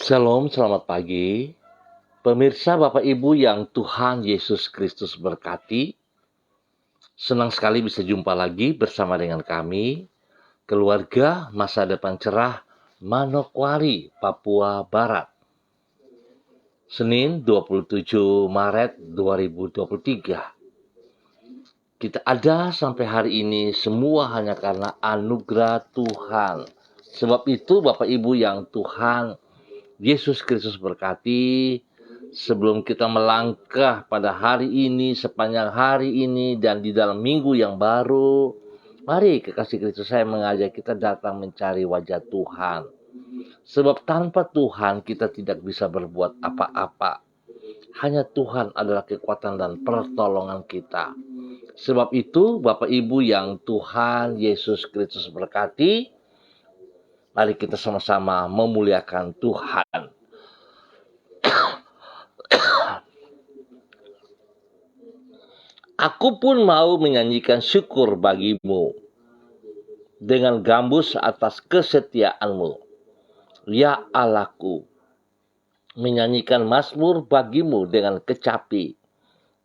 Shalom, selamat pagi. Pemirsa Bapak Ibu yang Tuhan Yesus Kristus berkati, senang sekali bisa jumpa lagi bersama dengan kami, keluarga Masa Depan Cerah Manokwari, Papua Barat. Senin 27 Maret 2023. Kita ada sampai hari ini semua hanya karena anugerah Tuhan. Sebab itu Bapak Ibu yang Tuhan Yesus Kristus berkati, sebelum kita melangkah pada hari ini, sepanjang hari ini, dan di dalam minggu yang baru, mari kekasih Kristus, saya mengajak kita datang mencari wajah Tuhan. Sebab tanpa Tuhan kita tidak bisa berbuat apa-apa. Hanya Tuhan adalah kekuatan dan pertolongan kita. Sebab itu Bapak Ibu yang Tuhan Yesus Kristus berkati, mari kita sama-sama memuliakan Tuhan. Aku pun mau menyanyikan syukur bagimu dengan gambus atas kesetiaanmu. Ya Allahku, menyanyikan mazmur bagimu dengan kecapi.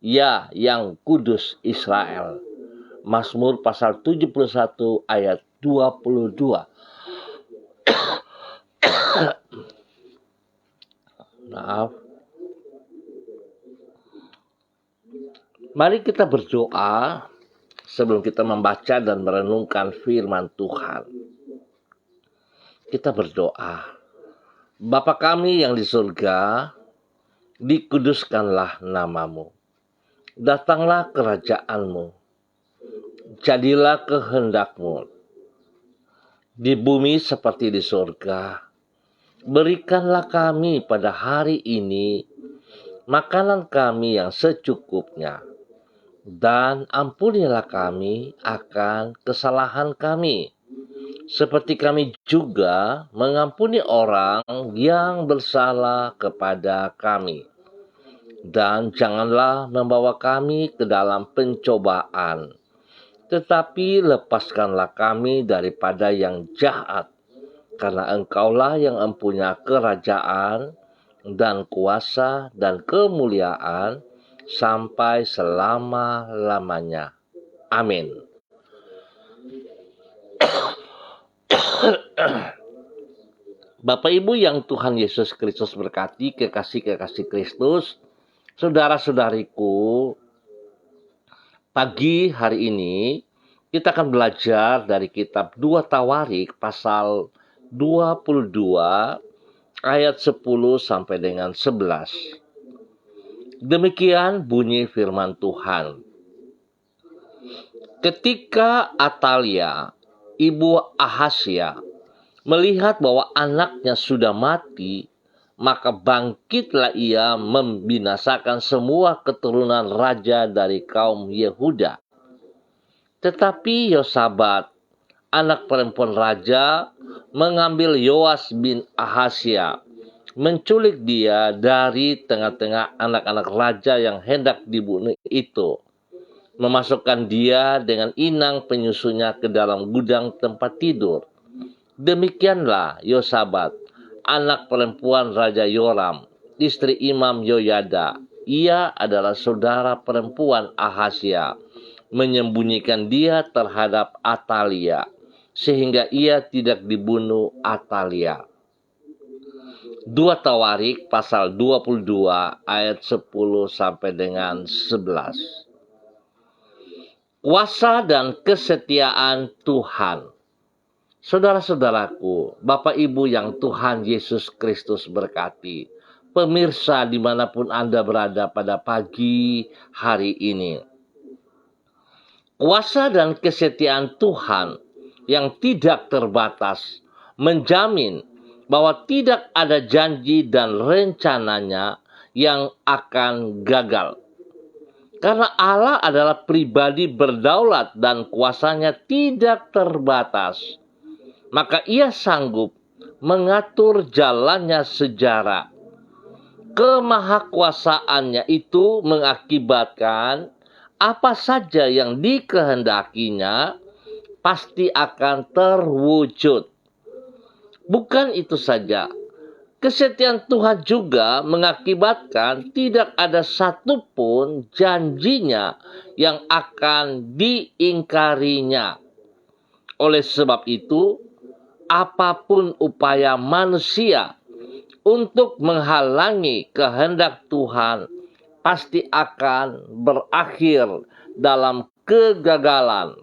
Ya yang kudus Israel. Mazmur pasal 71 ayat 22. Maaf. Mari kita berdoa sebelum kita membaca dan merenungkan firman Tuhan. Kita berdoa. Bapa kami yang di surga, dikuduskanlah namamu. Datanglah kerajaanmu. Jadilah kehendakmu. Di bumi seperti di surga. Berikanlah kami pada hari ini makanan kami yang secukupnya. Dan ampunilah kami akan kesalahan kami, seperti kami juga mengampuni orang yang bersalah kepada kami. Dan janganlah membawa kami ke dalam pencobaan, tetapi lepaskanlah kami daripada yang jahat, karena Engkaulah yang mempunyai kerajaan dan kuasa dan kemuliaan sampai selama-lamanya. Amin. Bapak Ibu yang Tuhan Yesus Kristus berkati, kekasih-kekasih Kristus, saudara-saudariku, pagi hari ini kita akan belajar dari kitab 2 Tawarik pasal 22 ayat 10 sampai dengan 11. Demikian bunyi firman Tuhan. Ketika Atalia, ibu Ahasya, melihat bahwa anaknya sudah mati, maka bangkitlah ia membinasakan semua keturunan raja dari kaum Yehuda. Tetapi Yosabat, anak perempuan raja, mengambil Yoas bin Ahasya, menculik dia dari tengah-tengah anak-anak raja yang hendak dibunuh itu, memasukkan dia dengan inang penyusunya ke dalam gudang tempat tidur. Demikianlah Yosabat, anak perempuan Raja Yoram, istri Imam Yoyada, ia adalah saudara perempuan Ahasya, menyembunyikan dia terhadap Atalia, sehingga ia tidak dibunuh Atalia. 2 Tawarik pasal 22 ayat 10 sampai dengan 11. Kuasa dan kesetiaan Tuhan. Saudara-saudaraku, Bapak Ibu yang Tuhan Yesus Kristus berkati, pemirsa dimanapun Anda berada pada pagi hari ini. Kuasa dan kesetiaan Tuhan yang tidak terbatas menjamin bahwa tidak ada janji dan rencananya yang akan gagal. Karena Allah adalah pribadi berdaulat dan kuasanya tidak terbatas, maka ia sanggup mengatur jalannya sejarah. Kemahakuasaannya itu mengakibatkan apa saja yang dikehendakinya pasti akan terwujud. Bukan itu saja, Kesetiaan Tuhan juga mengakibatkan tidak ada satupun janjinya yang akan diingkarinya. Oleh sebab itu, apapun upaya manusia untuk menghalangi kehendak Tuhan pasti akan berakhir dalam kegagalan.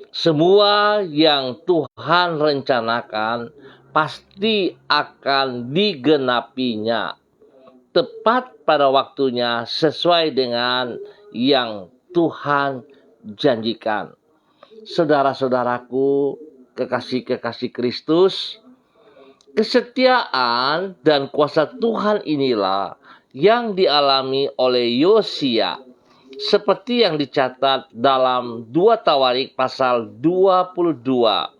Semua yang Tuhan rencanakan pasti akan digenapinya tepat pada waktunya sesuai dengan yang Tuhan janjikan. Saudara-saudaraku, kekasih-kekasih Kristus, kesetiaan dan kuasa Tuhan inilah yang dialami oleh Yosia, seperti yang dicatat dalam 2 Tawarik pasal 22.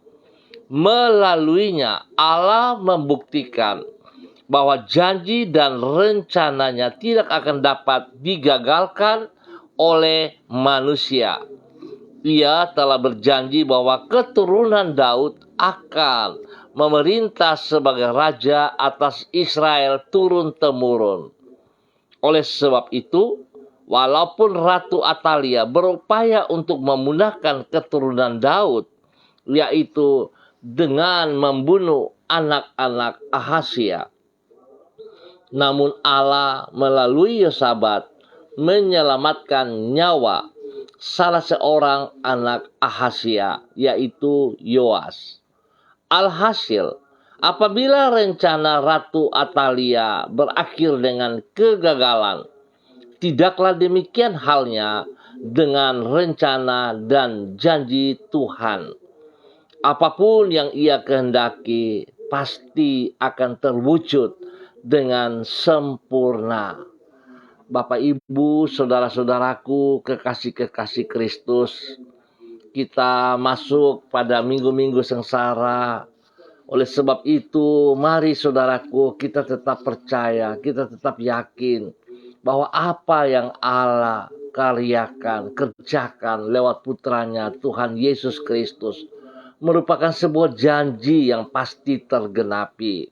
Melaluinya Allah membuktikan bahwa janji dan rencananya tidak akan dapat digagalkan oleh manusia. Ia telah berjanji bahwa keturunan Daud akan memerintah sebagai raja atas Israel turun-temurun. Oleh sebab itu, walaupun Ratu Atalia berupaya untuk memunahkan keturunan Daud, yaitu dengan membunuh anak-anak Ahazia, namun Allah melalui Yosabat menyelamatkan nyawa salah seorang anak Ahazia, yaitu Yoas. Alhasil, apabila rencana Ratu Atalia berakhir dengan kegagalan, tidaklah demikian halnya dengan rencana dan janji Tuhan. Apapun yang ia kehendaki pasti akan terwujud dengan sempurna. Bapak, Ibu, saudara-saudaraku, kekasih-kekasih Kristus, kita masuk pada minggu-minggu sengsara. Oleh sebab itu, mari saudaraku, kita tetap percaya, kita tetap yakin bahwa apa yang Allah karyakan, kerjakan lewat putranya Tuhan Yesus Kristus merupakan sebuah janji yang pasti tergenapi.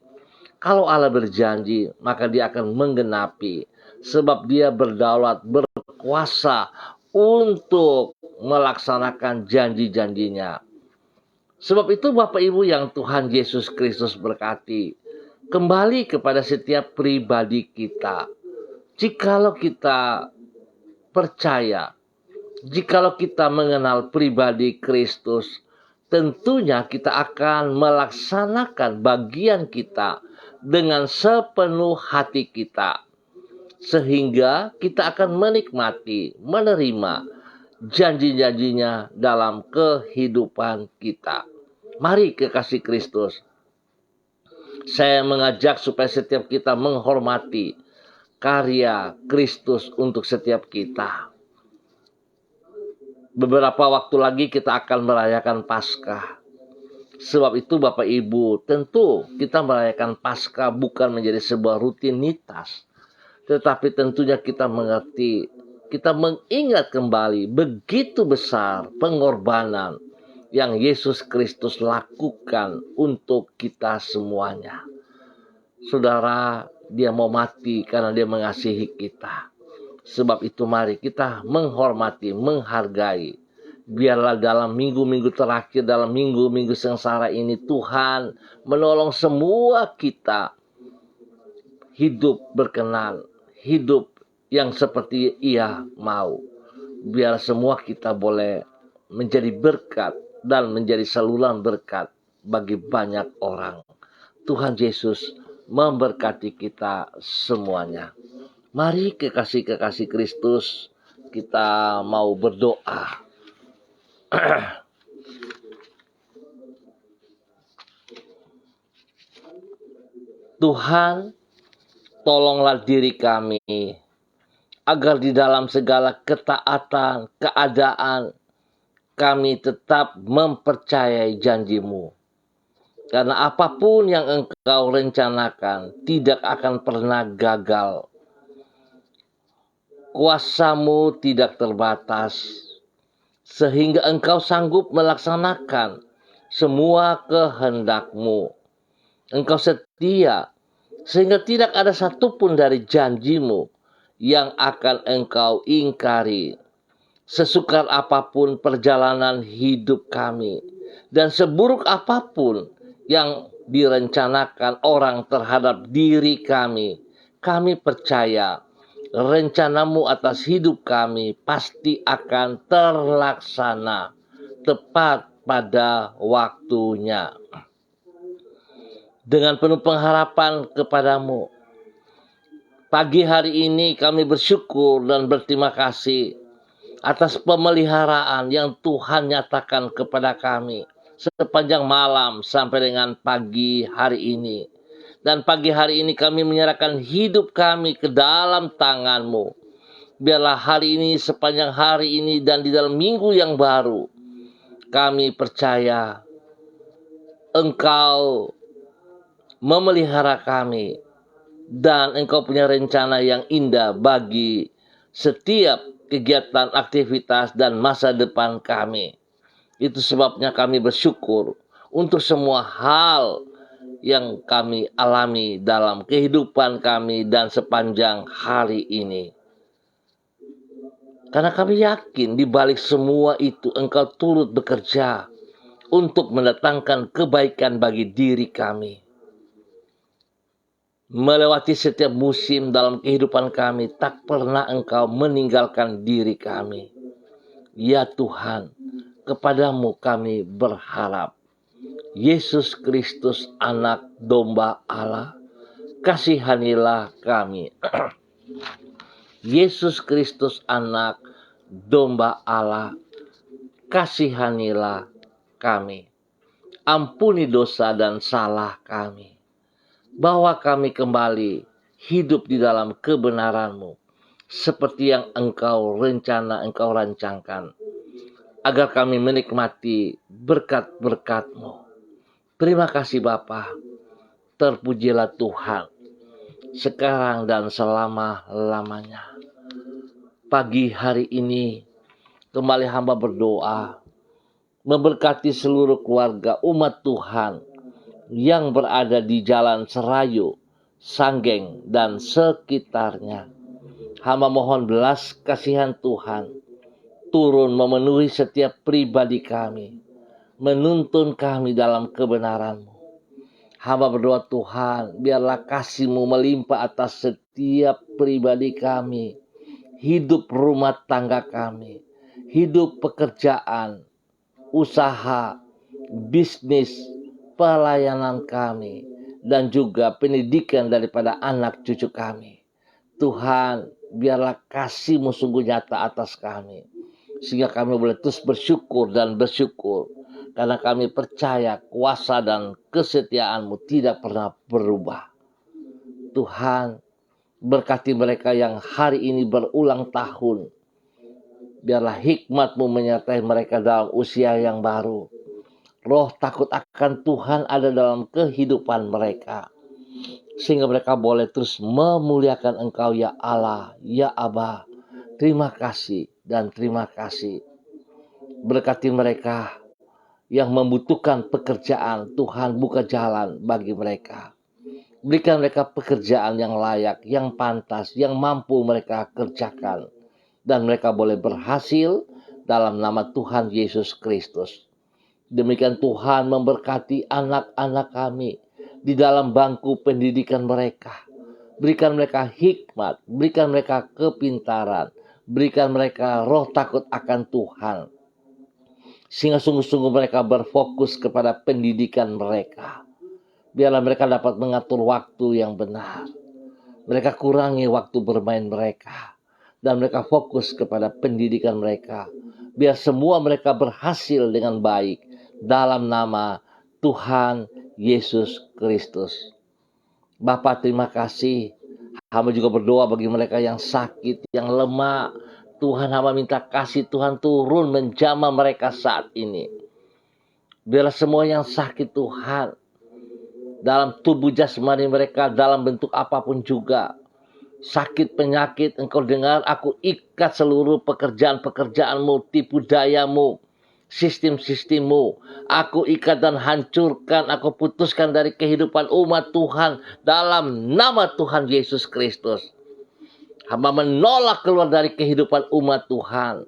Kalau Allah berjanji, maka dia akan menggenapi. Sebab dia berdaulat, berkuasa untuk melaksanakan janji-janjinya. Sebab itu Bapak Ibu yang Tuhan Yesus Kristus berkati, kembali kepada setiap pribadi kita. Jikalau kita percaya, jikalau kita mengenal pribadi Kristus, tentunya kita akan melaksanakan bagian kita dengan sepenuh hati kita. Sehingga kita akan menikmati, menerima janji-janjinya dalam kehidupan kita. Mari kekasih Kristus, saya mengajak supaya setiap kita menghormati karya Kristus untuk setiap kita. Beberapa waktu lagi kita akan merayakan Paskah. Sebab itu Bapak Ibu, tentu kita merayakan Paskah bukan menjadi sebuah rutinitas. Tetapi tentunya kita mengerti, kita mengingat kembali begitu besar pengorbanan yang Yesus Kristus lakukan untuk kita semuanya. Saudara, dia mau mati karena dia mengasihi kita. Sebab itu mari kita menghormati, menghargai. Biarlah dalam minggu-minggu terakhir, dalam minggu-minggu sengsara ini Tuhan menolong semua kita hidup berkenan, hidup yang seperti Ia mau. Biar semua kita boleh menjadi berkat dan menjadi saluran berkat bagi banyak orang. Tuhan Yesus memberkati kita semuanya. Mari kekasih-kekasih Kristus, kita mau berdoa. Tuhan, tolonglah diri kami, agar di dalam segala ketaatan, keadaan, kami tetap mempercayai janji-Mu. Karena apapun yang Engkau rencanakan tidak akan pernah gagal. Kuasa-Mu tidak terbatas, sehingga Engkau sanggup melaksanakan semua kehendak-Mu. Engkau setia, sehingga tidak ada satupun dari janjimu yang akan engkau ingkari. Sesukar apapun perjalanan hidup kami, dan seburuk apapun yang direncanakan orang terhadap diri kami percaya rencanamu atas hidup kami pasti akan terlaksana tepat pada waktunya. Dengan penuh pengharapan kepadamu, pagi hari ini kami bersyukur dan berterima kasih atas pemeliharaan yang Tuhan nyatakan kepada kami sepanjang malam sampai dengan pagi hari ini. Dan pagi hari ini kami menyerahkan hidup kami ke dalam tangan-Mu. Biarlah hari ini, sepanjang hari ini dan di dalam minggu yang baru, kami percaya Engkau memelihara kami dan Engkau punya rencana yang indah bagi setiap kegiatan, aktivitas, dan masa depan kami. Itu sebabnya kami bersyukur untuk semua hal yang kami alami dalam kehidupan kami dan sepanjang hari ini. Karena kami yakin di balik semua itu Engkau turut bekerja untuk mendatangkan kebaikan bagi diri kami. Melewati setiap musim dalam kehidupan kami, tak pernah Engkau meninggalkan diri kami. Ya Tuhan, kepadamu kami berharap. Yesus Kristus, anak domba Allah, kasihanilah kami. Yesus Kristus, anak domba Allah, kasihanilah kami. Ampuni dosa dan salah kami. Bawa kami kembali hidup di dalam kebenaran-Mu, seperti yang Engkau rancangkan, agar kami menikmati berkat-berkat-Mu. Terima kasih Bapa, terpujilah Tuhan, sekarang dan selama-lamanya. Pagi hari ini, kembali hamba berdoa, memberkati seluruh keluarga umat Tuhan, yang berada di Jalan Serayu, Sanggeng, dan sekitarnya. Hamba mohon belas kasihan Tuhan turun memenuhi setiap pribadi kami, menuntun kami dalam kebenaran-Mu. Hamba berdoa Tuhan, biarlah kasih-Mu melimpah atas setiap pribadi kami, hidup rumah tangga kami, hidup pekerjaan, usaha, bisnis, pelayanan kami, dan juga pendidikan daripada anak cucu kami. Tuhan, biarlah kasih-Mu sungguh nyata atas kami, sehingga kami boleh terus bersyukur dan bersyukur, karena kami percaya kuasa dan kesetiaan-Mu tidak pernah berubah. Tuhan, berkati mereka yang hari ini berulang tahun. Biarlah hikmat-Mu menyertai mereka dalam usia yang baru. Roh takut akan Tuhan ada dalam kehidupan mereka, sehingga mereka boleh terus memuliakan Engkau ya Allah, ya Aba. Terima kasih dan terima kasih. Berkati mereka yang membutuhkan pekerjaan, Tuhan buka jalan bagi mereka. Berikan mereka pekerjaan yang layak, yang pantas, yang mampu mereka kerjakan. Dan mereka boleh berhasil dalam nama Tuhan Yesus Kristus. Demikian Tuhan memberkati anak-anak kami di dalam bangku pendidikan mereka. Berikan mereka hikmat, berikan mereka kepintaran, berikan mereka roh takut akan Tuhan. Sehingga sungguh-sungguh mereka berfokus kepada pendidikan mereka. Biarlah mereka dapat mengatur waktu yang benar. Mereka kurangi waktu bermain mereka. Dan mereka fokus kepada pendidikan mereka. Biar semua mereka berhasil dengan baik. Dalam nama Tuhan Yesus Kristus. Bapa, terima kasih. Hamba juga berdoa bagi mereka yang sakit, yang lemah. Tuhan, hamba minta kasih Tuhan turun menjamah mereka saat ini. Biarlah semua yang sakit Tuhan, dalam tubuh jasmani mereka, dalam bentuk apapun juga, sakit penyakit, Engkau dengar, aku ikat seluruh pekerjaan-pekerjaan-Mu, tipu daya-Mu, sistem-sistemmu. Aku ikat dan hancurkan, aku putuskan dari kehidupan umat Tuhan dalam nama Tuhan Yesus Kristus. Hamba menolak keluar dari kehidupan umat Tuhan.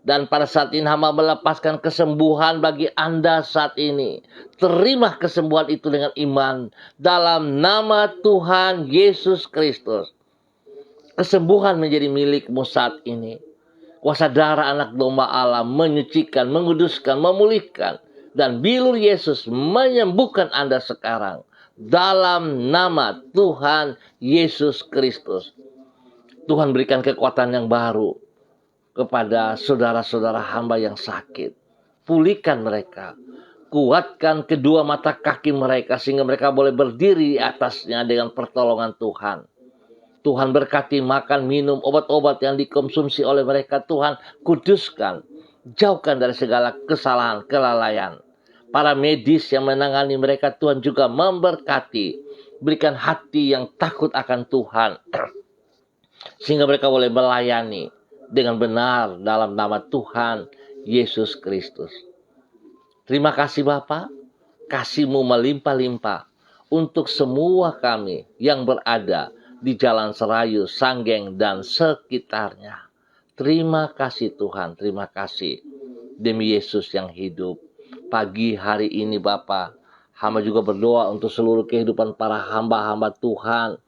Dan pada saat ini hamba melepaskan kesembuhan bagi Anda saat ini. Terima kesembuhan itu dengan iman dalam nama Tuhan Yesus Kristus. Kesembuhan menjadi milikmu saat ini. Kuasa darah anak domba Allah menyucikan, menguduskan, memulihkan. Dan bilur Yesus menyembuhkan Anda sekarang. Dalam nama Tuhan Yesus Kristus. Tuhan berikan kekuatan yang baru kepada saudara-saudara hamba yang sakit. Pulihkan mereka. Kuatkan kedua mata kaki mereka sehingga mereka boleh berdiri di atasnya dengan pertolongan Tuhan. Tuhan berkati makan, minum, obat-obat yang dikonsumsi oleh mereka. Tuhan kuduskan. Jauhkan dari segala kesalahan, kelalaian. Para medis yang menangani mereka Tuhan juga memberkati. Berikan hati yang takut akan Tuhan. Sehingga mereka boleh melayani dengan benar dalam nama Tuhan Yesus Kristus. Terima kasih Bapa. Kasih-Mu melimpah-limpah untuk semua kami yang berada di Jalan Serayu, Sanggeng, dan sekitarnya. Terima kasih Tuhan, terima kasih. Demi Yesus yang hidup. Pagi hari ini Bapa, hamba juga berdoa untuk seluruh kehidupan para hamba-hamba Tuhan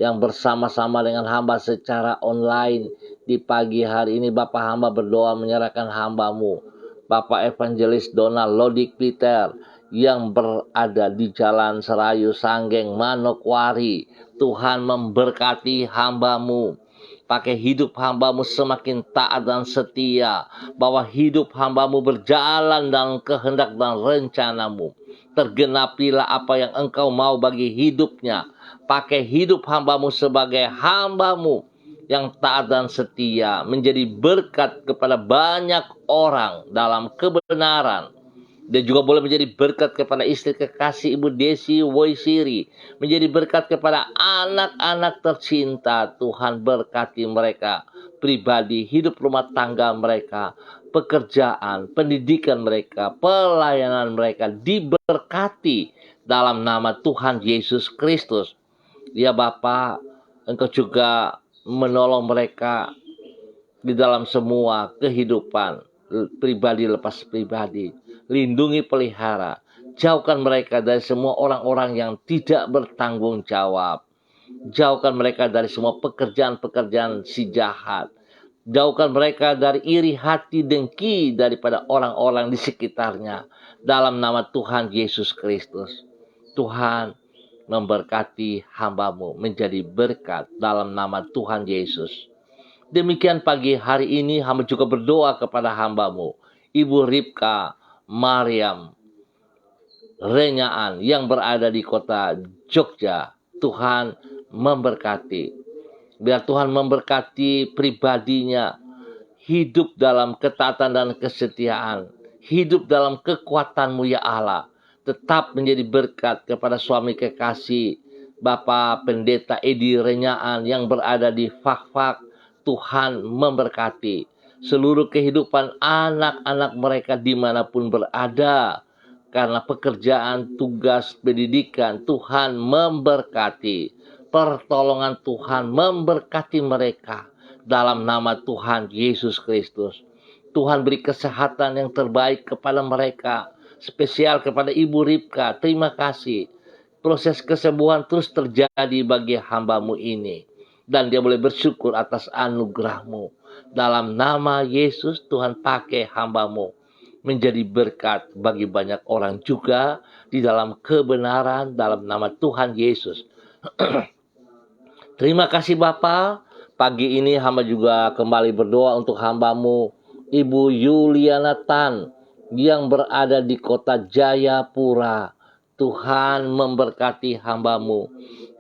yang bersama-sama dengan hamba secara online. Di pagi hari ini Bapa, hamba berdoa menyerahkan hamba-Mu, Bapak Evangelis Donald Lodik Peter, yang berada di Jalan Serayu, Sanggeng, Manokwari. Tuhan memberkati hamba-Mu. Pakai hidup hamba-Mu semakin taat dan setia. Bahwa hidup hamba-Mu berjalan dalam kehendak dan rencana-Mu. Tergenapilah apa yang Engkau mau bagi hidupnya. Pakai hidup hamba-Mu sebagai hamba-Mu yang taat dan setia. Menjadi berkat kepada banyak orang dalam kebenaran. Dia juga boleh menjadi berkat kepada istri kekasih Ibu Desi Woisiri. Menjadi berkat kepada anak-anak tercinta. Tuhan berkati mereka pribadi, hidup rumah tangga mereka, pekerjaan, pendidikan mereka, pelayanan mereka diberkati dalam nama Tuhan Yesus Kristus. Ya Bapa, Engkau juga menolong mereka di dalam semua kehidupan, pribadi lepas pribadi. Lindungi, pelihara. Jauhkan mereka dari semua orang-orang yang tidak bertanggung jawab. Jauhkan mereka dari semua pekerjaan-pekerjaan si jahat. Jauhkan mereka dari iri hati, dengki daripada orang-orang di sekitarnya. Dalam nama Tuhan Yesus Kristus. Tuhan memberkati hamba-Mu menjadi berkat dalam nama Tuhan Yesus. Demikian pagi hari ini hamba juga berdoa kepada hamba-Mu, Ibu Ripka Mariam Renyaan yang berada di kota Jogja. Tuhan memberkati. Biar Tuhan memberkati pribadinya. Hidup dalam ketaatan dan kesetiaan. Hidup dalam kekuatan-Mu ya Allah. Tetap menjadi berkat kepada suami kekasih Bapak Pendeta Edi Renyaan yang berada di Fakfak. Tuhan memberkati seluruh kehidupan anak-anak mereka dimanapun berada. Karena pekerjaan, tugas, pendidikan, Tuhan memberkati. Pertolongan Tuhan memberkati mereka. Dalam nama Tuhan Yesus Kristus. Tuhan beri kesehatan yang terbaik kepada mereka. Spesial kepada Ibu Ripka. Terima kasih. Proses kesembuhan terus terjadi bagi hamba-Mu ini. Dan dia boleh bersyukur atas anugerah-Mu. Dalam nama Yesus, Tuhan pakai hamba-Mu menjadi berkat bagi banyak orang juga di dalam kebenaran dalam nama Tuhan Yesus. Terima kasih Bapa. Pagi ini hamba juga kembali berdoa untuk hamba-Mu Ibu Yuliana Tan yang berada di kota Jayapura. Tuhan memberkati hamba-Mu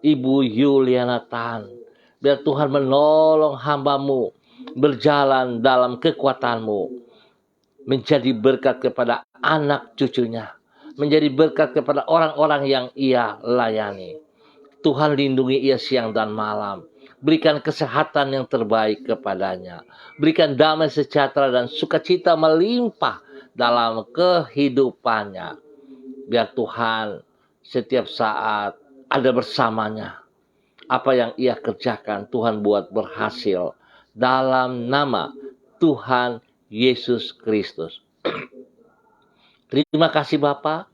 Ibu Yuliana Tan. Biar Tuhan menolong hamba-Mu berjalan dalam kekuatan-Mu. Menjadi berkat kepada anak cucunya. Menjadi berkat kepada orang-orang yang ia layani. Tuhan lindungi ia siang dan malam. Berikan kesehatan yang terbaik kepadanya. Berikan damai sejahtera dan sukacita melimpah dalam kehidupannya. Biar Tuhan setiap saat ada bersamanya. Apa yang ia kerjakan Tuhan buat berhasil dalam nama Tuhan Yesus Kristus. Terima kasih Bapa.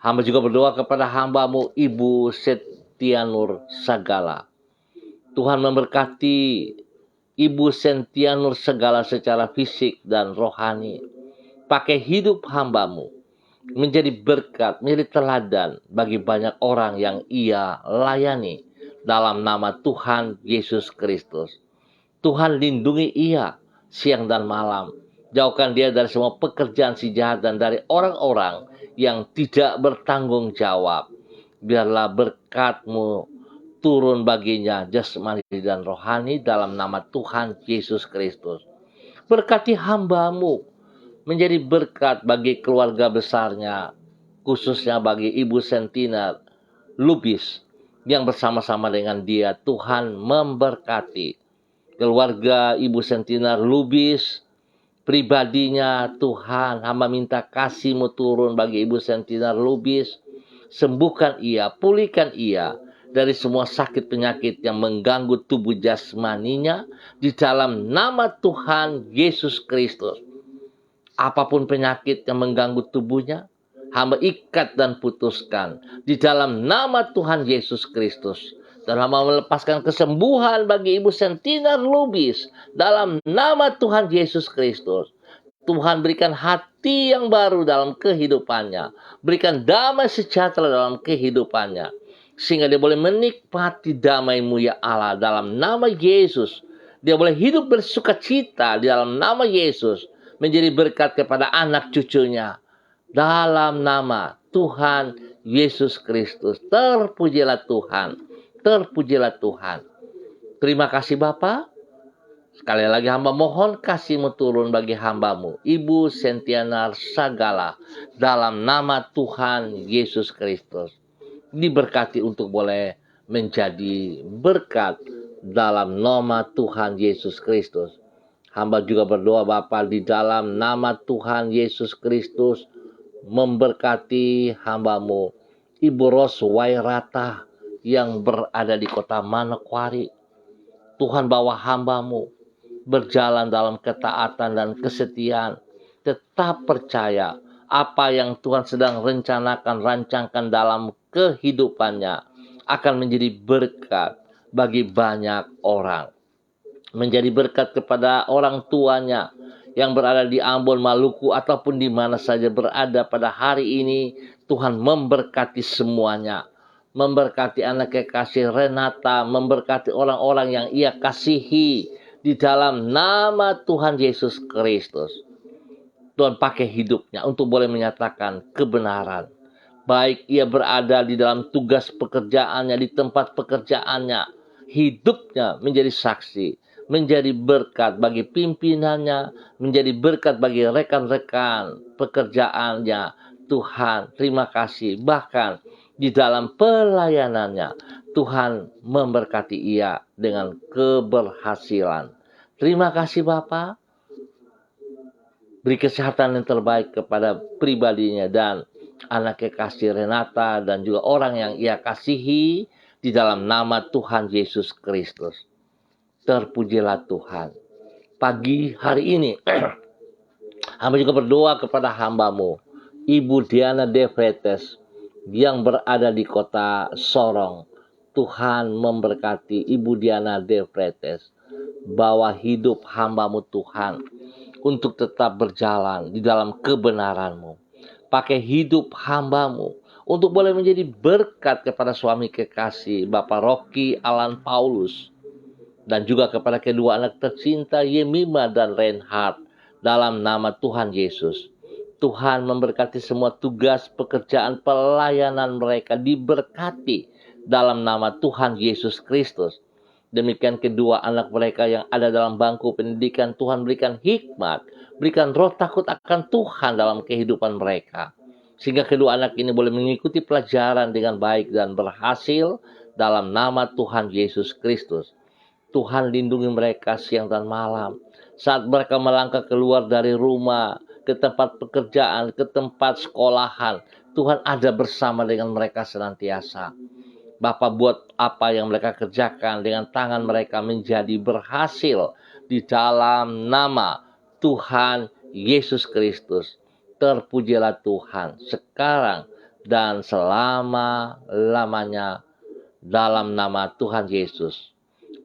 Hamba juga berdoa kepada hamba-Mu Ibu Setianur Sagala. Tuhan memberkati Ibu Setianur Sagala secara fisik dan rohani. Pakai hidup hamba-Mu menjadi berkat, menjadi teladan bagi banyak orang yang ia layani dalam nama Tuhan Yesus Kristus. Tuhan lindungi ia siang dan malam. Jauhkan dia dari semua pekerjaan si jahat dan dari orang-orang yang tidak bertanggung jawab. Biarlah berkat-Mu turun baginya jasmani dan rohani dalam nama Tuhan Yesus Kristus. Berkati hamba-Mu menjadi berkat bagi keluarga besarnya, khususnya bagi Ibu Sentina Lubis yang bersama-sama dengan dia. Tuhan memberkati keluarga Ibu Sentina Lubis, pribadinya. Tuhan, hamba minta kasih-Mu turun bagi Ibu Sentina Lubis. Sembuhkan ia, pulihkan ia dari semua sakit penyakit yang mengganggu tubuh jasmaninya di dalam nama Tuhan Yesus Kristus. Apapun penyakit yang mengganggu tubuhnya, hamba ikat dan putuskan di dalam nama Tuhan Yesus Kristus. Dan hamba melepaskan kesembuhan bagi Ibu Sentina Lubis dalam nama Tuhan Yesus Kristus. Tuhan berikan hati yang baru dalam kehidupannya. Berikan damai sejahtera dalam kehidupannya. Sehingga dia boleh menikmati damai-Mu ya Allah dalam nama Yesus. Dia boleh hidup bersukacita di dalam nama Yesus. Menjadi berkat kepada anak cucunya. Dalam nama Tuhan Yesus Kristus. Terpujilah Tuhan. Terpujilah Tuhan. Terima kasih Bapa. Sekali lagi hamba mohon kasih-Mu turun bagi hamba-Mu Ibu Sentianar Sagala. Dalam nama Tuhan Yesus Kristus. Diberkati untuk boleh menjadi berkat dalam nama Tuhan Yesus Kristus. Hamba juga berdoa Bapa di dalam nama Tuhan Yesus Kristus memberkati hamba-Mu Ibu Ros Wairata yang berada di kota Manokwari. Tuhan bawa hamba-Mu berjalan dalam ketaatan dan kesetiaan. Tetap percaya apa yang Tuhan sedang rancangkan dalam kehidupannya akan menjadi berkat bagi banyak orang. Menjadi berkat kepada orang tuanya yang berada di Ambon, Maluku, ataupun di mana saja berada pada hari ini. Tuhan memberkati semuanya. Memberkati anak kekasih Renata, memberkati orang-orang yang ia kasihi di dalam nama Tuhan Yesus Kristus. Tuhan pakai hidupnya untuk boleh menyatakan kebenaran. Baik ia berada di dalam tugas pekerjaannya, di tempat pekerjaannya, hidupnya menjadi saksi. Menjadi berkat bagi pimpinannya, menjadi berkat bagi rekan-rekan pekerjaannya. Tuhan, terima kasih. Bahkan di dalam pelayanannya, Tuhan memberkati ia dengan keberhasilan. Terima kasih Bapa. Beri kesehatan yang terbaik kepada pribadinya dan anak kekasih Renata dan juga orang yang ia kasihi di dalam nama Tuhan Yesus Kristus. Terpujilah Tuhan. Pagi hari ini hamba juga berdoa kepada hamba-Mu Ibu Diana De Vretes yang berada di kota Sorong. Tuhan memberkati Ibu Diana De Vretes. Bawa hidup hamba-Mu Tuhan untuk tetap berjalan di dalam kebenaran-Mu. Pakai hidup hamba-Mu untuk boleh menjadi berkat kepada suami kekasih Bapak Rocky Alan Paulus. Dan juga kepada kedua anak tercinta Yemima dan Reinhard dalam nama Tuhan Yesus. Tuhan memberkati semua tugas pekerjaan pelayanan mereka diberkati dalam nama Tuhan Yesus Kristus. Demikian kedua anak mereka yang ada dalam bangku pendidikan, Tuhan berikan hikmat, berikan roh takut akan Tuhan dalam kehidupan mereka. Sehingga kedua anak ini boleh mengikuti pelajaran dengan baik dan berhasil dalam nama Tuhan Yesus Kristus. Tuhan lindungi mereka siang dan malam. Saat mereka melangkah keluar dari rumah, ke tempat pekerjaan, ke tempat sekolahan. Tuhan ada bersama dengan mereka senantiasa. Bapa, buat apa yang mereka kerjakan dengan tangan mereka menjadi berhasil di dalam nama Tuhan Yesus Kristus. Terpujilah Tuhan sekarang dan selama-lamanya dalam nama Tuhan Yesus.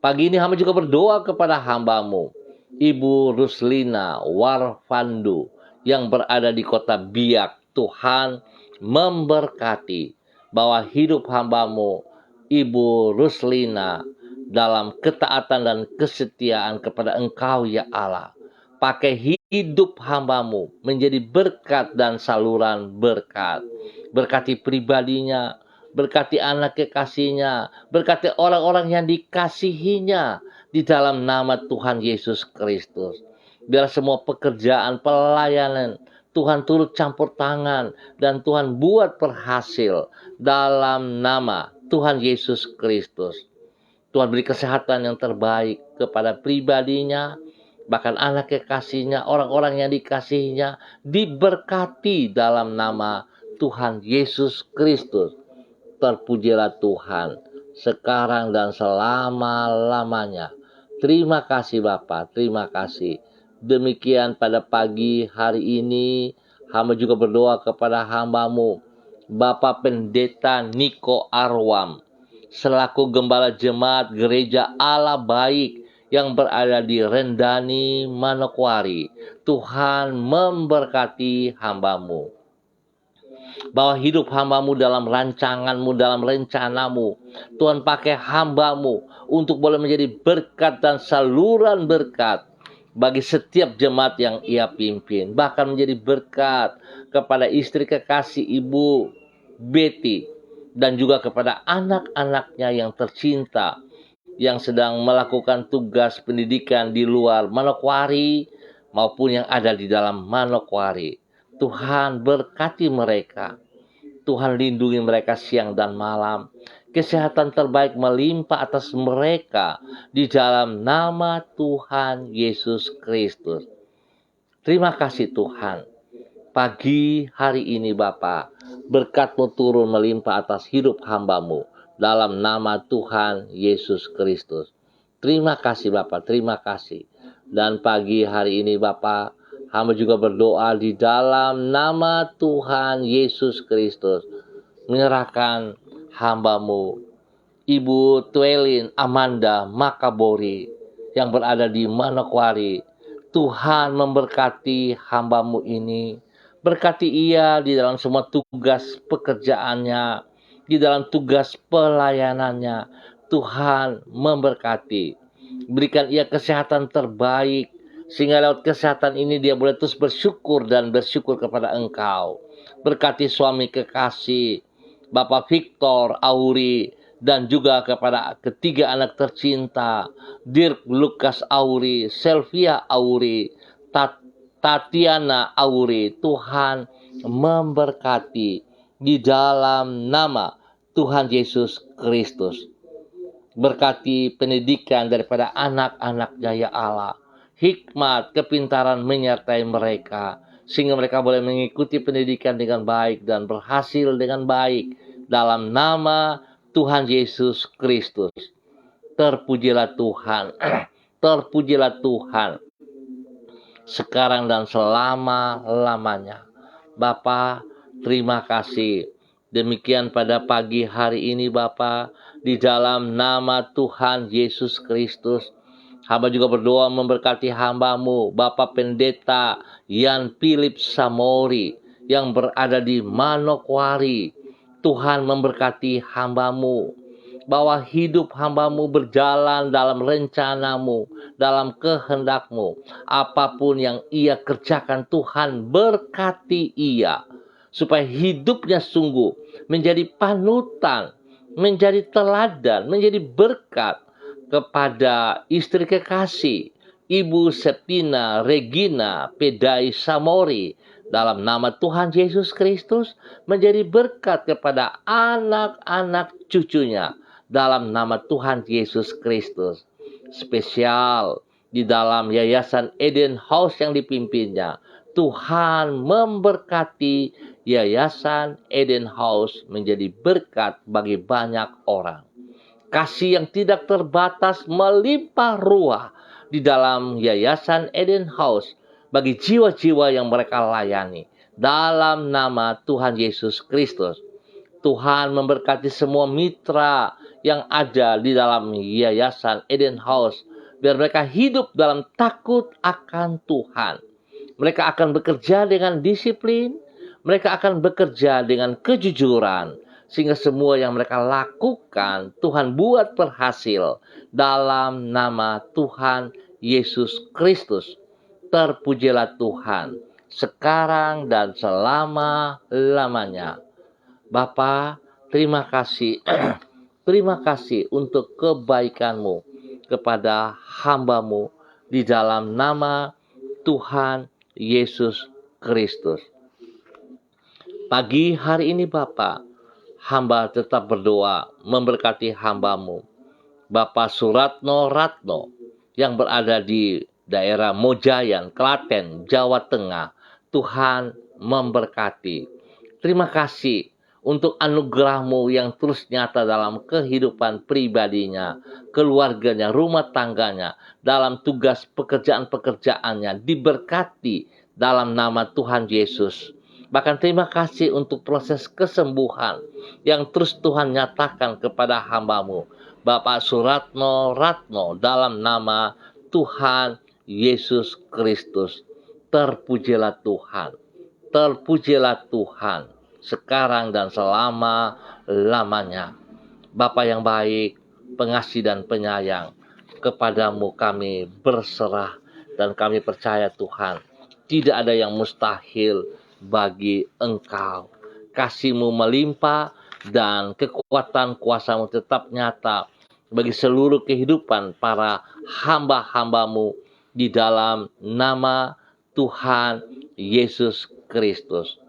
Pagi ini hamba juga berdoa kepada hambamu, Ibu Ruslina Warfandu, yang berada di kota Biak. Tuhan memberkati bahwa hidup hambamu, Ibu Ruslina, dalam ketaatan dan kesetiaan kepada Engkau ya Allah. Pakai hidup hambamu menjadi berkat dan saluran berkat. Berkati pribadinya, berkati anak kekasihnya, berkati orang-orang yang dikasihinya di dalam nama Tuhan Yesus Kristus. Biar semua pekerjaan, pelayanan, Tuhan turut campur tangan dan Tuhan buat berhasil dalam nama Tuhan Yesus Kristus. Tuhan beri kesehatan yang terbaik kepada pribadinya, bahkan anak kekasihnya, orang-orang yang dikasihinya, diberkati dalam nama Tuhan Yesus Kristus. Terpujilah Tuhan sekarang dan selama-lamanya. Terima kasih Bapa, terima kasih. Demikian pada pagi hari ini, hamba juga berdoa kepada hambamu, Bapak Pendeta Niko Arwam, selaku Gembala Jemaat Gereja Allah Baik yang berada di Rendani, Manokwari. Tuhan memberkati hambamu, bahwa hidup hambamu dalam rancanganmu, dalam rencanamu. Tuhan pakai hambamu untuk boleh menjadi berkat dan saluran berkat bagi setiap jemaat yang ia pimpin. Bahkan menjadi berkat kepada istri kekasih Ibu Betty dan juga kepada anak-anaknya yang tercinta yang sedang melakukan tugas pendidikan di luar Manokwari maupun yang ada di dalam Manokwari. Tuhan berkati mereka. Tuhan lindungi mereka siang dan malam. Kesehatan terbaik melimpah atas mereka di dalam nama Tuhan Yesus Kristus. Terima kasih Tuhan. Pagi hari ini Bapa, berkat-Mu turun melimpah atas hidup hambamu dalam nama Tuhan Yesus Kristus. Terima kasih Bapa, terima kasih. Dan pagi hari ini Bapa, hamba juga berdoa di dalam nama Tuhan Yesus Kristus. Menyerahkan hambamu, Ibu Twelin Amanda Makabori, yang berada di Manokwari. Tuhan memberkati hambamu ini. Berkati ia di dalam semua tugas pekerjaannya, di dalam tugas pelayanannya. Tuhan memberkati. Berikan ia kesehatan terbaik, sehingga lewat kesehatan ini dia boleh terus bersyukur dan bersyukur kepada Engkau. Berkati suami kekasih, Bapak Victor Auri, dan juga kepada ketiga anak tercinta, Dirk Lukas Auri, Selvia Auri, Tatiana Auri. Tuhan memberkati di dalam nama Tuhan Yesus Kristus. Berkati pendidikan daripada anak-anaknya ya Allah. Hikmat, kepintaran menyertai mereka, sehingga mereka boleh mengikuti pendidikan dengan baik dan berhasil dengan baik dalam nama Tuhan Yesus Kristus. Terpujilah Tuhan. Terpujilah Tuhan sekarang dan selama-lamanya. Bapa, terima kasih. Demikian pada pagi hari ini Bapa, di dalam nama Tuhan Yesus Kristus, hamba juga berdoa memberkati hambamu, Bapak Pendeta Yan Philip Samori, yang berada di Manokwari. Tuhan memberkati hambamu, bahwa hidup hambamu berjalan dalam rencanamu, dalam kehendakmu. Apapun yang ia kerjakan, Tuhan berkati ia, supaya hidupnya sungguh menjadi panutan, menjadi teladan, menjadi berkat kepada istri kekasih, Ibu Septina Regina Pedai Samori, dalam nama Tuhan Yesus Kristus, menjadi berkat kepada anak-anak cucunya dalam nama Tuhan Yesus Kristus. Spesial di dalam Yayasan Eden House yang dipimpinnya, Tuhan memberkati Yayasan Eden House menjadi berkat bagi banyak orang. Kasih yang tidak terbatas melimpah ruah di dalam Yayasan Eden House bagi jiwa-jiwa yang mereka layani. Dalam nama Tuhan Yesus Kristus, Tuhan memberkati semua mitra yang ada di dalam Yayasan Eden House, biar mereka hidup dalam takut akan Tuhan. Mereka akan bekerja dengan disiplin, mereka akan bekerja dengan kejujuran, sehingga semua yang mereka lakukan Tuhan buat berhasil dalam nama Tuhan Yesus Kristus. Terpujilah Tuhan sekarang dan selama-lamanya. Bapa, terima kasih. Terima kasih untuk kebaikan-Mu kepada hamba-Mu di dalam nama Tuhan Yesus Kristus. Pagi hari ini Bapa, hamba tetap berdoa memberkati hamba-Mu, Bapak Suratno Ratno, yang berada di daerah Mojayan, Klaten, Jawa Tengah. Tuhan memberkati. Terima kasih untuk anugerah-Mu yang terus nyata dalam kehidupan pribadinya, keluarganya, rumah tangganya, dalam tugas pekerjaan-pekerjaannya, diberkati dalam nama Tuhan Yesus. Bahkan terima kasih untuk proses kesembuhan yang terus Tuhan nyatakan kepada hamba-Mu, Bapak Suratno Ratno, dalam nama Tuhan Yesus Kristus. Terpujilah Tuhan. Terpujilah Tuhan sekarang dan selama-lamanya. Bapa yang baik, pengasih dan penyayang, kepadamu kami berserah dan kami percaya Tuhan, tidak ada yang mustahil bagi Engkau. Kasih-Mu melimpah dan kekuatan kuasa-Mu tetap nyata bagi seluruh kehidupan para hamba-hamba-Mu di dalam nama Tuhan Yesus Kristus.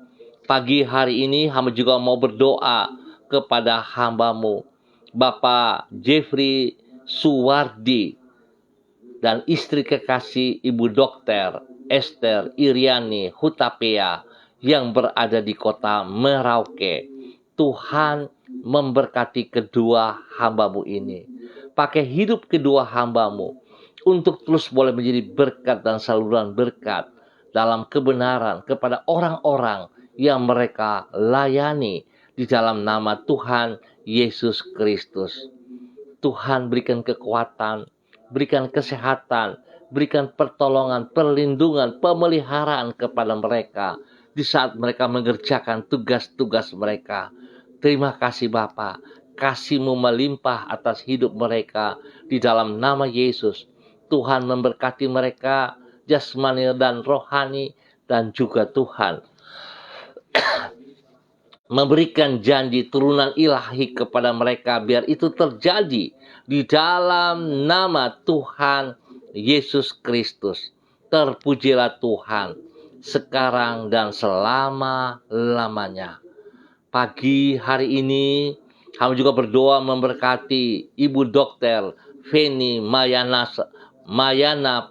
Pagi hari ini hamba juga mau berdoa kepada hamba-Mu, Bapak Jeffrey Suwardi dan istri kekasih Ibu Dokter Esther Iriani Hutapea yang berada di kota Merauke. Tuhan memberkati kedua hamba-Mu ini. Pakai hidup kedua hamba-Mu untuk terus boleh menjadi berkat dan saluran berkat dalam kebenaran kepada orang-orang yang mereka layani di dalam nama Tuhan Yesus Kristus. Tuhan berikan kekuatan, berikan kesehatan, berikan pertolongan, perlindungan, pemeliharaan kepada mereka di saat mereka mengerjakan tugas-tugas mereka. Terima kasih Bapa, kasih-Mu melimpah atas hidup mereka di dalam nama Yesus. Tuhan memberkati mereka jasmani dan rohani, dan juga Tuhan memberikan janji turunan ilahi kepada mereka, biar itu terjadi di dalam nama Tuhan Yesus Kristus. Terpujilah Tuhan sekarang dan selama-lamanya. Pagi hari ini kami juga berdoa memberkati Ibu Dokter Feni Mayana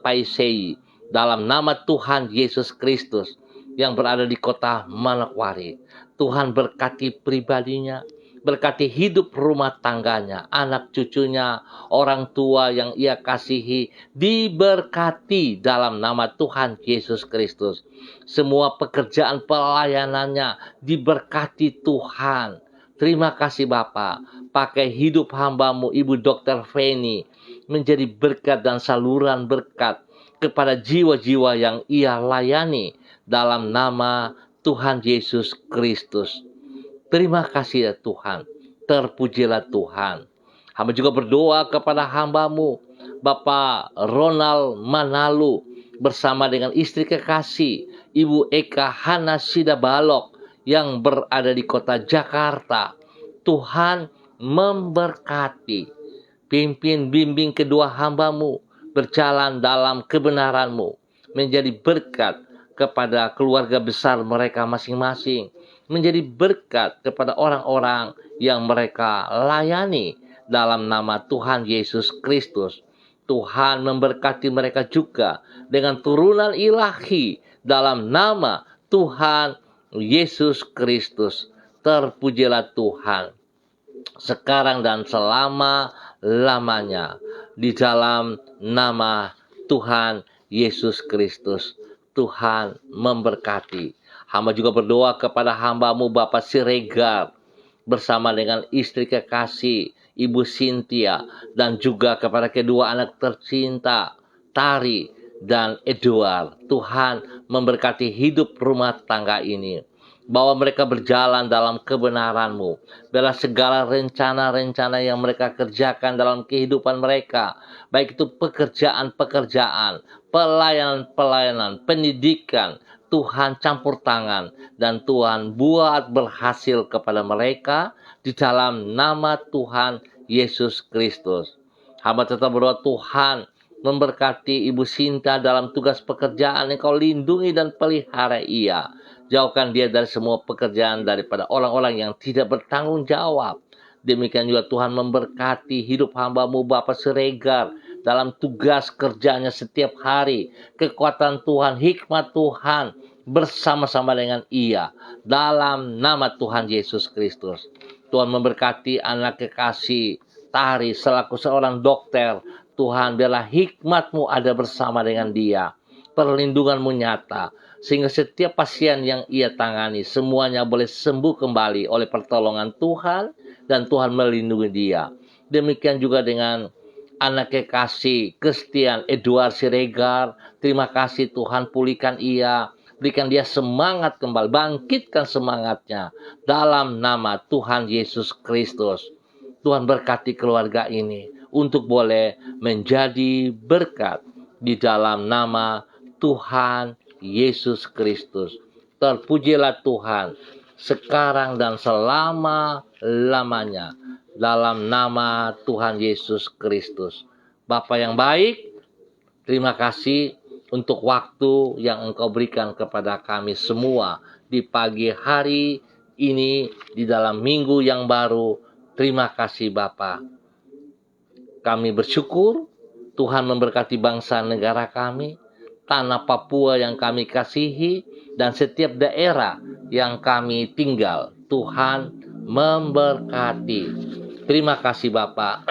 Paisei dalam nama Tuhan Yesus Kristus yang berada di kota Manokwari. Tuhan berkati pribadinya, berkati hidup rumah tangganya, anak cucunya, orang tua yang ia kasihi, diberkati dalam nama Tuhan Yesus Kristus. Semua pekerjaan pelayanannya diberkati Tuhan. Terima kasih Bapa, pakai hidup hamba-Mu Ibu Dokter Feni menjadi berkat dan saluran berkat kepada jiwa-jiwa yang ia layani dalam nama Tuhan Yesus Kristus. Terima kasih ya Tuhan. Terpujilah Tuhan. Hamba juga berdoa kepada hamba-Mu, Bapak Ronald Manalu, bersama dengan istri kekasih, Ibu Eka Hana Sidabalok, yang berada di kota Jakarta. Tuhan memberkati. Pimpin bimbing kedua hamba-Mu berjalan dalam kebenaran-Mu, menjadi berkat kepada keluarga besar mereka masing-masing, menjadi berkat kepada orang-orang yang mereka layani dalam nama Tuhan Yesus Kristus. Tuhan memberkati mereka juga dengan turunan ilahi dalam nama Tuhan Yesus Kristus. Terpujilah Tuhan sekarang dan selama-lamanya, di dalam nama Tuhan Yesus Kristus. Tuhan memberkati. Hamba juga berdoa kepada hamba-Mu Bapak Siregar bersama dengan istri kekasih Ibu Cynthia, dan juga kepada kedua anak tercinta Tari dan Edward. Tuhan memberkati hidup rumah tangga ini, bahwa mereka berjalan dalam kebenaran-Mu. Biarlah segala rencana-rencana yang mereka kerjakan dalam kehidupan mereka, baik itu pekerjaan-pekerjaan, pelayanan-pelayanan, pendidikan, Tuhan campur tangan dan Tuhan buat berhasil kepada mereka di dalam nama Tuhan Yesus Kristus. Hamba tetap berdoa, Tuhan memberkati Ibu Sinta dalam tugas pekerjaan. Engkau lindungi dan pelihara ia. Jauhkan dia dari semua pekerjaan daripada orang-orang yang tidak bertanggung jawab. Demikian juga Tuhan memberkati hidup hamba-Mu Bapak Siregar dalam tugas kerjanya setiap hari. Kekuatan Tuhan, hikmat Tuhan bersama-sama dengan ia dalam nama Tuhan Yesus Kristus. Tuhan memberkati anak kekasih Tari selaku seorang dokter. Tuhan, biarlah hikmat-Mu ada bersama dengan dia. Perlindungan-Mu nyata, sehingga setiap pasien yang ia tangani semuanya boleh sembuh kembali oleh pertolongan Tuhan, dan Tuhan melindungi dia. Demikian juga dengan anak kekasih Christian Edward Siregar. Terima kasih Tuhan, pulihkan ia, berikan dia semangat kembali, bangkitkan semangatnya dalam nama Tuhan Yesus Kristus. Tuhan berkati keluarga ini untuk boleh menjadi berkat di dalam nama Tuhan Yesus Kristus. Terpujilah Tuhan sekarang dan selama-lamanya dalam nama Tuhan Yesus Kristus. Bapa yang baik, terima kasih untuk waktu yang Engkau berikan kepada kami semua di pagi hari ini di dalam minggu yang baru. Terima kasih Bapa. Kami bersyukur Tuhan memberkati bangsa negara kami, tanah Papua yang kami kasihi, dan setiap daerah yang kami tinggal. Tuhan memberkati. Terima kasih Bapak.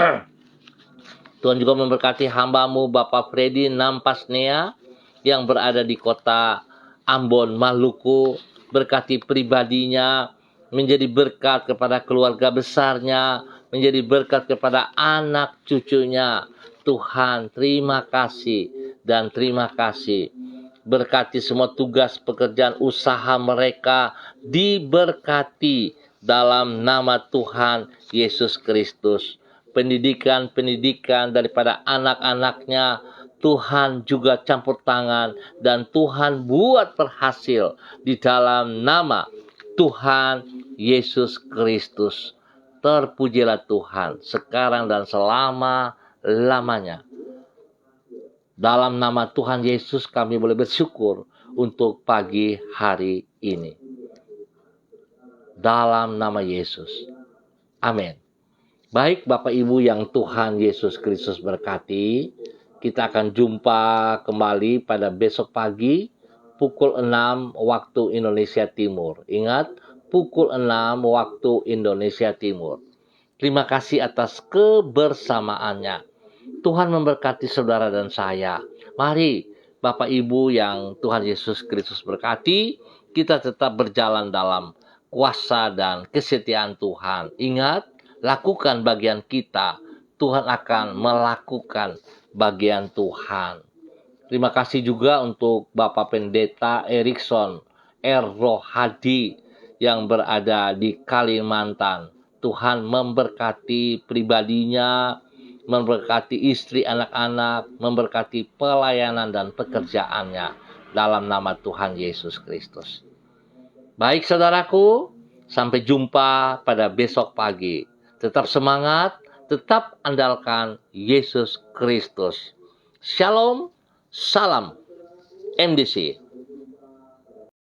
Tuhan juga memberkati hamba-Mu Bapak Freddy Nampasnea yang berada di kota Ambon, Maluku. Berkati pribadinya, menjadi berkat kepada keluarga besarnya, menjadi berkat kepada anak cucunya. Tuhan, terima kasih dan terima kasih. Berkati semua tugas pekerjaan usaha mereka, diberkati dalam nama Tuhan Yesus Kristus. Pendidikan daripada anak-anaknya, Tuhan juga campur tangan dan Tuhan buat berhasil di dalam nama Tuhan Yesus Kristus. Terpujilah Tuhan sekarang dan selama-lamanya. Dalam nama Tuhan Yesus kami boleh bersyukur untuk pagi hari ini. Dalam nama Yesus. Amin. Baik Bapak Ibu yang Tuhan Yesus Kristus berkati, kita akan jumpa kembali pada besok pagi pukul 6 waktu Indonesia Timur. Ingat, pukul 6 waktu Indonesia Timur. Terima kasih atas kebersamaannya. Tuhan memberkati saudara dan saya. Mari Bapak Ibu yang Tuhan Yesus Kristus berkati, kita tetap berjalan dalam kuasa dan kesetiaan Tuhan. Ingat, lakukan bagian kita, Tuhan akan melakukan bagian Tuhan. Terima kasih juga untuk Bapak Pendeta Erikson R. Rohadi yang berada di Kalimantan. Tuhan memberkati pribadinya, memberkati istri anak-anak, memberkati pelayanan dan pekerjaannya dalam nama Tuhan Yesus Kristus. Baik saudaraku, sampai jumpa pada besok pagi. Tetap semangat, tetap andalkan Yesus Kristus. Shalom, salam MDC.